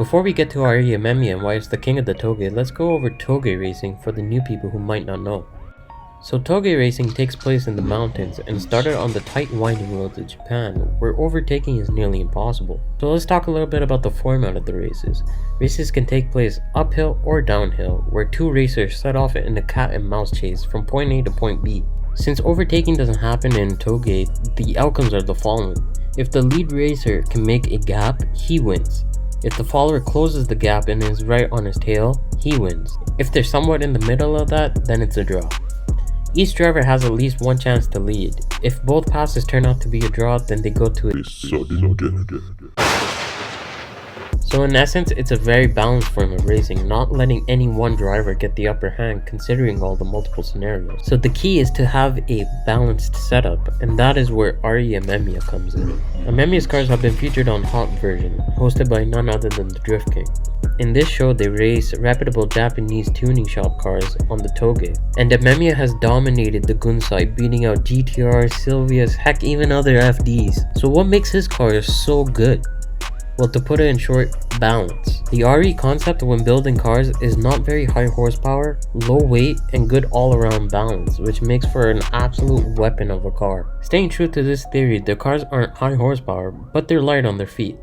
Before we get to RE Amemiya and why it's the king of the Touge, let's go over Touge racing for the new people who might not know. So Touge racing takes place in the mountains and started on the tight winding roads of Japan, where overtaking is nearly impossible. So let's talk a little bit about the format of the races. Races can take place uphill or downhill, where two racers set off in a cat and mouse chase from point A to point B. Since overtaking doesn't happen in Touge, the outcomes are the following. If the lead racer can make a gap, he wins. If the follower closes the gap and is right on his tail, he wins. If they're somewhat in the middle of that, then it's a draw. Each driver has at least one chance to lead. If both passes turn out to be a draw, then they go to a sudden death. So in essence, it's a very balanced form of racing, not letting any one driver get the upper hand considering all the multiple scenarios. So the key is to have a balanced setup, and that is where RE Amemiya comes in. Amemiya's cars have been featured on Hot Version, hosted by none other than the Drift King. In this show, they race reputable Japanese tuning shop cars on the Touge, and Amemiya has dominated the Gunsai, beating out GTR, Silvias, heck even other FDs. So what makes his cars so good? Well, to put it in short, balance. The RE concept when building cars is not very high horsepower, low weight, and good all-around balance, which makes for an absolute weapon of a car. Staying true to this theory, the cars aren't high horsepower, but they're light on their feet.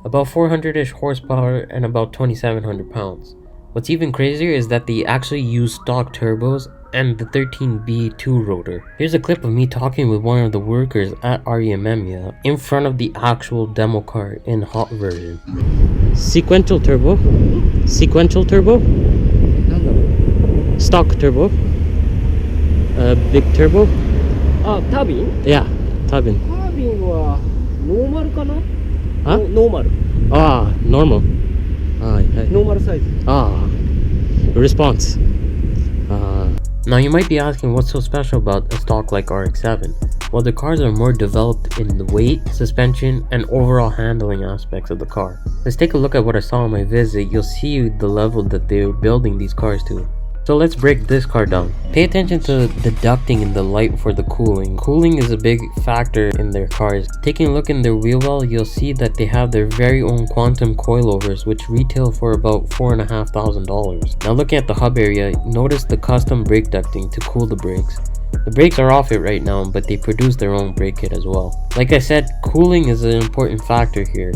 About 400-ish horsepower and about 2,700 pounds. What's even crazier is that they actually use stock turbos and the 13B2 rotor. Here's a clip of me talking with one of the workers at RE Amemiya in front of the actual demo car in Hot Version. Sequential turbo, stock turbo, big turbo. Turbine? Yeah, turbine. Turbine was normal kana? Huh? Normal. Normal. Normal size. Response. Now you might be asking what's so special about a stock like RX7. Well, the cars are more developed in the weight, suspension, and overall handling aspects of the car. Let's take a look at what I saw on my visit. You'll see the level that they're building these cars to. So let's break this car down. Pay attention to the ducting in the light for the cooling. Cooling is a big factor in their cars. Taking a look in their wheel well, you'll see that they have their very own quantum coilovers, which retail for about $4,500. Now looking at the hub area, notice the custom brake ducting to cool the brakes. The brakes are off it right now, but they produce their own brake kit as well. Like I said, cooling is an important factor here.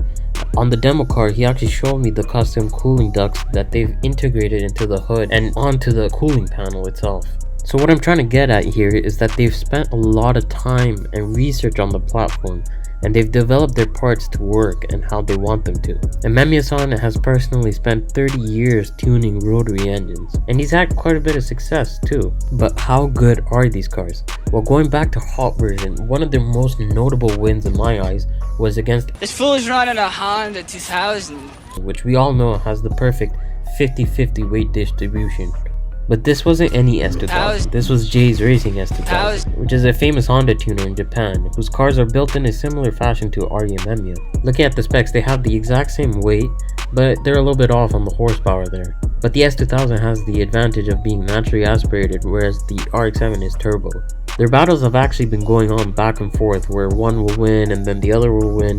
On the demo car, he actually showed me the custom cooling ducts that they've integrated into the hood and onto the cooling panel itself. So what I'm trying to get at here is that they've spent a lot of time and research on the platform, and they've developed their parts to work and how they want them to. Amemiya-san has personally spent 30 years tuning rotary engines, and he's had quite a bit of success too. But how good are these cars? Well, going back to Hot Version, one of their most notable wins in my eyes was against this fool is running a Honda 2000, which we all know has the perfect 50-50 weight distribution. But this wasn't any S2000, this was Jay's Racing S2000, which is a famous Honda tuner in Japan, whose cars are built in a similar fashion to RE Amemiya. Looking at the specs, they have the exact same weight, but they're a little bit off on the horsepower there. But the S2000 has the advantage of being naturally aspirated, whereas the RX7 is turbo. Their battles have actually been going on back and forth, where one will win and then the other will win.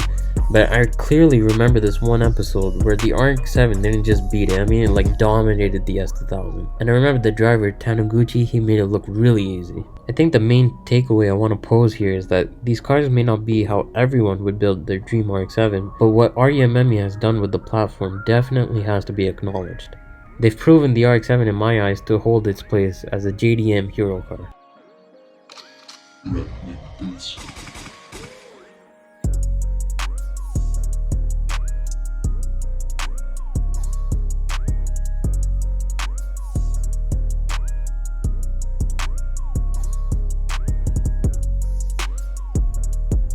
But I clearly remember this one episode where the RX7 didn't just beat it, it like dominated the S2000. And I remember the driver, Taniguchi, he made it look really easy. I think the main takeaway I want to pose here is that these cars may not be how everyone would build their dream RX7, but what RE Amemiya has done with the platform definitely has to be acknowledged. They've proven the RX7 in my eyes to hold its place as a JDM hero car.